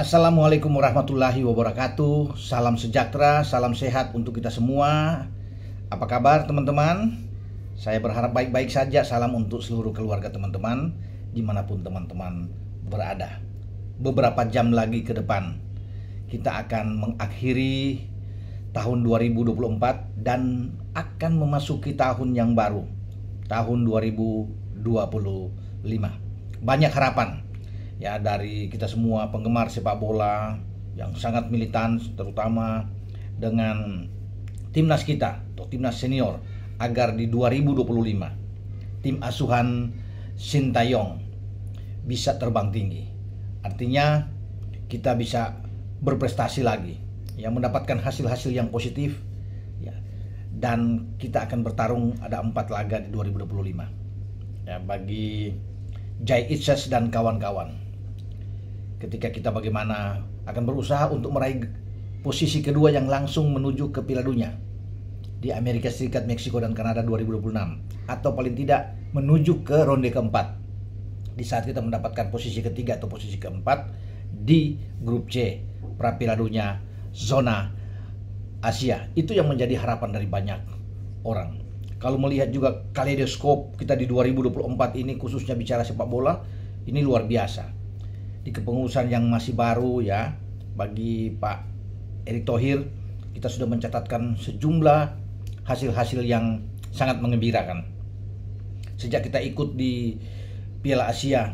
Assalamualaikum warahmatullahi wabarakatuh. Salam sejahtera, salam sehat untuk kita semua. Apa kabar teman-teman? Saya berharap baik-baik saja. Salam untuk seluruh keluarga teman-teman dimanapun teman-teman berada. Beberapa jam lagi ke depan kita akan mengakhiri tahun 2024 dan akan memasuki tahun yang baru, tahun 2025. Banyak harapan ya dari kita semua penggemar sepak bola yang sangat militan, terutama dengan timnas kita atau timnas senior, agar di 2025 tim asuhan Sintayong bisa terbang tinggi. Artinya kita bisa berprestasi lagi, ya, mendapatkan hasil-hasil yang positif, ya, dan kita akan bertarung ada 4 laga di 2025 ya, bagi Jai Itses dan kawan-kawan. Ketika kita bagaimana akan berusaha untuk meraih posisi kedua yang langsung menuju ke Piala Dunia di Amerika Serikat, Meksiko, dan Kanada 2026, atau paling tidak menuju ke ronde keempat di saat kita mendapatkan posisi ketiga atau posisi keempat di grup C pra Piala Dunia zona Asia. Itu yang menjadi harapan dari banyak orang. Kalau melihat juga kaleidoskop kita di 2024 ini, khususnya bicara sepak bola, ini luar biasa. Di kepengurusan yang masih baru ya, bagi Pak Erick Thohir, kita sudah mencatatkan sejumlah hasil-hasil yang sangat mengembirakan. Sejak kita ikut di Piala Asia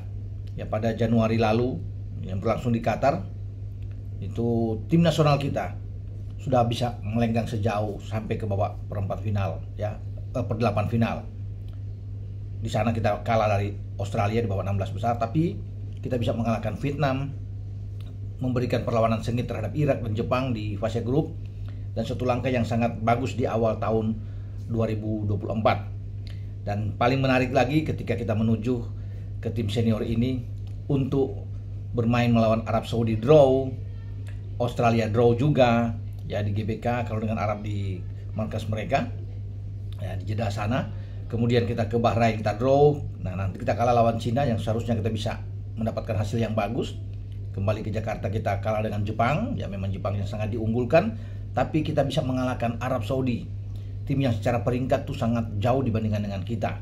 ya pada Januari lalu yang berlangsung di Qatar, itu tim nasional kita sudah bisa melenggang sejauh sampai ke babak perempat final ya, perdelapan final. Di sana kita kalah dari Australia di babak 16 besar, tapi kita bisa mengalahkan Vietnam, memberikan perlawanan sengit terhadap Irak dan Jepang di fase grup, dan satu langkah yang sangat bagus di awal tahun 2024. Dan paling menarik lagi ketika kita menuju ke tim senior ini untuk bermain melawan Arab Saudi draw, Australia draw juga ya di GBK, kalau dengan Arab di markas mereka ya di Jeddah sana. Kemudian kita ke Bahrain, kita draw. Nah, nanti kita kalah lawan Cina yang seharusnya kita bisa mendapatkan hasil yang bagus. Kembali ke Jakarta kita kalah dengan Jepang, ya memang Jepang yang sangat diunggulkan, tapi kita bisa mengalahkan Arab Saudi, tim yang secara peringkat tuh sangat jauh dibandingkan dengan kita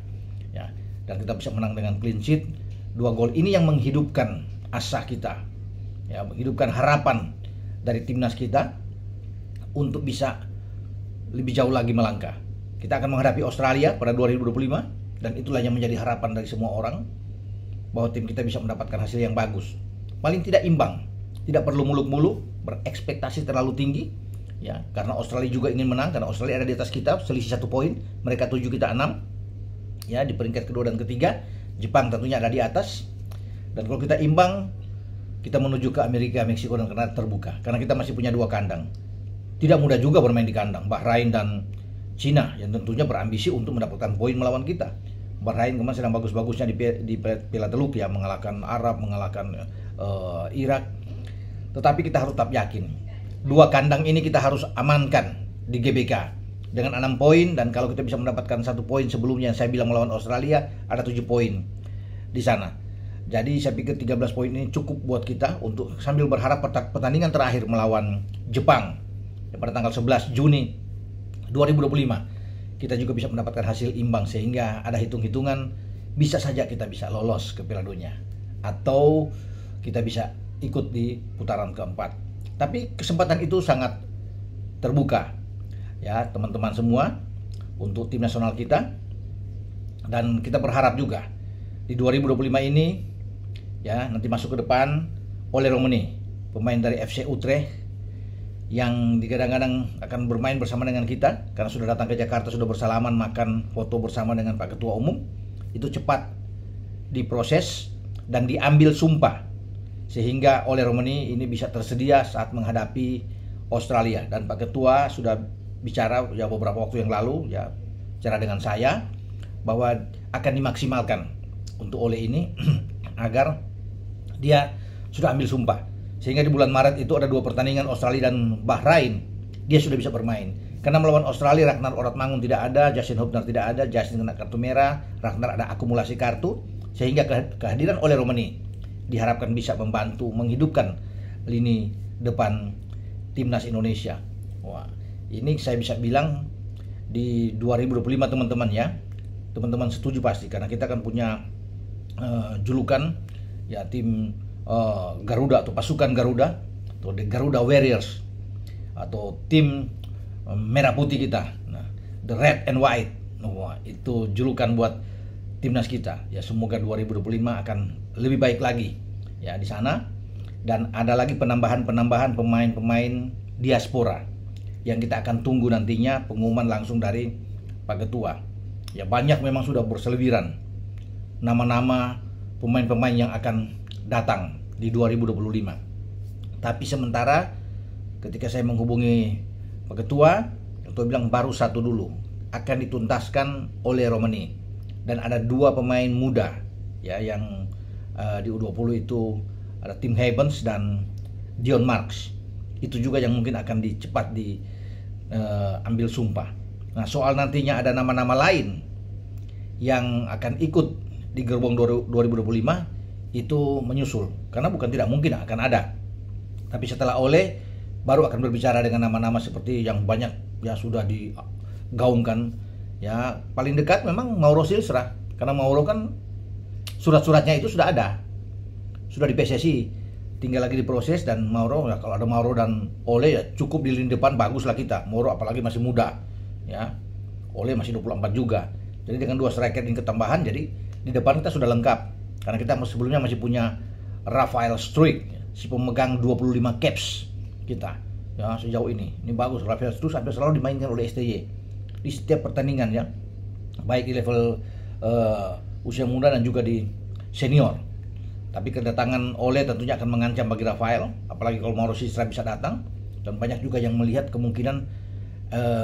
ya, dan kita bisa menang dengan clean sheet. 2 gol ini yang menghidupkan asa kita ya, menghidupkan harapan dari timnas kita untuk bisa lebih jauh lagi melangkah. Kita akan menghadapi Australia pada 2025, dan itulah yang menjadi harapan dari semua orang, bahwa tim kita bisa mendapatkan hasil yang bagus. Paling tidak imbang, tidak perlu muluk-muluk, berekspektasi terlalu tinggi ya, karena Australia juga ingin menang, karena Australia ada di atas kita, selisih 1 poin, mereka 7 kita 6 ya, di peringkat kedua dan ketiga. Jepang tentunya ada di atas, dan kalau kita imbang, kita menuju ke Amerika, Meksiko, dan Kanada terbuka, karena kita masih punya 2 kandang. Tidak mudah juga bermain di kandang Bahrain dan Cina yang tentunya berambisi untuk mendapatkan poin melawan kita. Bahrain kemarin sedang bagus-bagusnya di Piala Teluk ya, mengalahkan Arab, mengalahkan Irak. Tetapi kita harus tetap yakin, 2 kandang ini kita harus amankan di GBK dengan 6 poin, dan kalau kita bisa mendapatkan 1 poin sebelumnya, saya bilang melawan Australia, ada 7 poin di sana. Jadi saya pikir 13 poin ini cukup buat kita untuk sambil berharap pertandingan terakhir melawan Jepang pada tanggal 11 Juni 2025 kita juga bisa mendapatkan hasil imbang, sehingga ada hitung-hitungan bisa saja kita bisa lolos ke Piala Dunia atau kita bisa ikut di putaran keempat. Tapi kesempatan itu sangat terbuka ya teman-teman semua untuk tim nasional kita, dan kita berharap juga di 2025 ini ya, nanti masuk ke depan Ole Romani, pemain dari FC Utrecht yang kadang-kadang akan bermain bersama dengan kita, karena sudah datang ke Jakarta, sudah bersalaman, makan foto bersama dengan Pak Ketua Umum. Itu cepat diproses dan diambil sumpah, sehingga Ole Romani ini bisa tersedia saat menghadapi Australia. Dan Pak Ketua sudah bicara ya beberapa waktu yang lalu ya, bicara dengan saya bahwa akan dimaksimalkan untuk Ole ini agar dia sudah ambil sumpah, sehingga di bulan Maret itu ada 2 pertandingan Australia dan Bahrain, dia sudah bisa bermain. Karena melawan Australia, Ragnar Oratmangun tidak ada, Justin Hubner tidak ada, Justin kena kartu merah, Ragnar ada akumulasi kartu, sehingga kehadiran Ole Romani diharapkan bisa membantu menghidupkan lini depan timnas Indonesia. Wah, ini saya bisa bilang di 2025 teman-teman ya. Teman-teman setuju pasti karena kita kan punya julukan ya tim Garuda atau pasukan Garuda atau the Garuda Warriors atau tim merah putih kita. Nah, the red and white. Wah, itu julukan buat timnas kita. Ya semoga 2025 akan lebih baik lagi ya di sana, dan ada lagi penambahan pemain-pemain diaspora yang kita akan tunggu nantinya pengumuman langsung dari Pak Ketua. Ya banyak memang sudah berseliweran nama-nama pemain-pemain yang akan datang di 2025. Tapi sementara ketika saya menghubungi Pak Ketua bilang baru satu dulu akan dituntaskan oleh Romani, dan ada 2 pemain muda ya yang di U20 itu ada Tim Havens dan Dion Marks. Itu juga yang mungkin akan cepat diambil sumpah. Nah, soal nantinya ada nama-nama lain yang akan ikut di gerbong 2025 itu menyusul, karena bukan tidak mungkin akan ada. Tapi setelah Ole baru akan berbicara dengan nama-nama seperti yang banyak ya sudah digaungkan. Ya paling dekat memang Mauro Silstra, karena Mauro kan surat-suratnya itu sudah ada, sudah di PSSI, tinggal lagi diproses. Dan Mauro ya, kalau ada Mauro dan Ole ya cukup di lini depan, baguslah kita. Mauro apalagi masih muda ya, Ole masih 24 juga. Jadi dengan 2 striker ini ketambahan, jadi di depan kita sudah lengkap. Karena kita sebelumnya masih punya Rafael Struik, si pemegang 25 caps kita ya sejauh ini. Ini bagus, Rafael Struik sampai selalu dimainkan oleh STY di setiap pertandingan ya, baik di level usia muda dan juga di senior. Tapi kedatangan Ole tentunya akan mengancam bagi Rafael, apalagi kalau Mauro Silstra bisa datang. Dan banyak juga yang melihat kemungkinan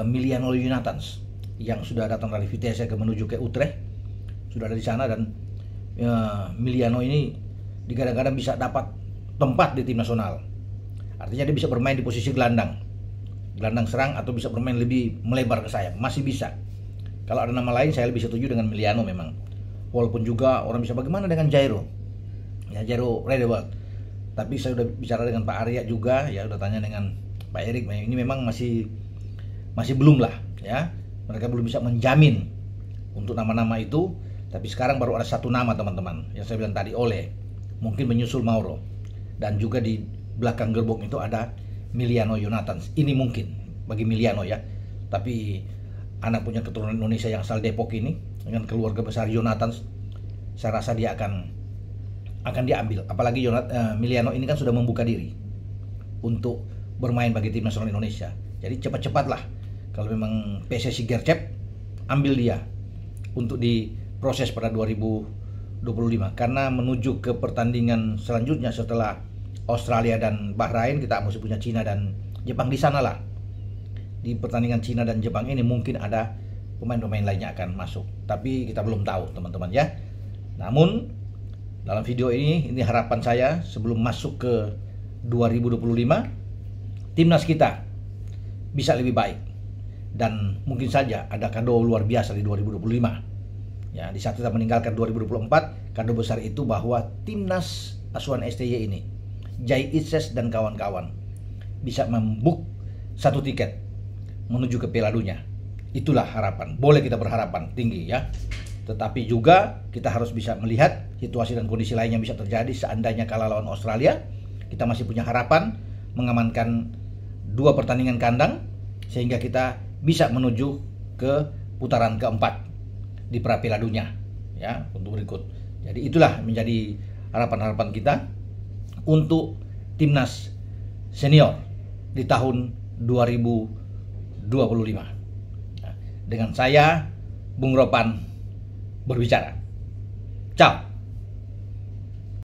Miliano Jonathans yang sudah datang dari Vitesse menuju ke Utrecht, sudah ada di sana. Dan Miliano ini digadang-gadang bisa dapat tempat di tim nasional. Artinya dia bisa bermain di posisi gelandang serang, atau bisa bermain lebih melebar ke sayap, masih bisa. Kalau ada nama lain saya lebih setuju dengan Miliano memang. Walaupun juga orang bisa bagaimana dengan Jairo ya, Jairo Redewald. Tapi saya sudah bicara dengan Pak Arya juga ya, udah tanya dengan Pak Erik. Ini memang masih belum lah ya, mereka belum bisa menjamin untuk nama-nama itu. Tapi sekarang baru ada 1 nama teman-teman yang saya bilang tadi, Ole, mungkin menyusul Mauro, dan juga di belakang gerbong itu ada Miliano Jonathans. Ini mungkin bagi Miliano ya, tapi anak punya keturunan Indonesia yang asal Depok ini dengan keluarga besar Jonathans, saya rasa dia akan diambil. Apalagi Miliano ini kan sudah membuka diri untuk bermain bagi tim nasional Indonesia. Jadi cepat-cepatlah kalau memang PSSI gercep, ambil dia untuk diproses pada 2025, karena menuju ke pertandingan selanjutnya setelah Australia dan Bahrain kita masih punya Cina dan Jepang. Di sana lah, di pertandingan Cina dan Jepang ini mungkin ada pemain-pemain lainnya akan masuk, tapi kita belum tahu teman-teman ya. Namun dalam video ini harapan saya sebelum masuk ke 2025, timnas kita bisa lebih baik, dan mungkin saja ada kado luar biasa di 2025 ya. Di saat kita meninggalkan 2024, kado besar itu bahwa timnas asuhan STY ini, Jai Itses dan kawan-kawan, bisa membuk 1 tiket menuju ke Piala Dunia. Itulah harapan. Boleh kita berharapan tinggi ya, tetapi juga kita harus bisa melihat situasi dan kondisi lain yang bisa terjadi. Seandainya kalah lawan Australia, kita masih punya harapan mengamankan 2 pertandingan kandang sehingga kita bisa menuju ke putaran keempat di pra Piala Dunia ya untuk berikut. Jadi itulah menjadi harapan-harapan kita untuk timnas senior di tahun 2025. Dengan saya Bung Ropan berbicara. Ciao.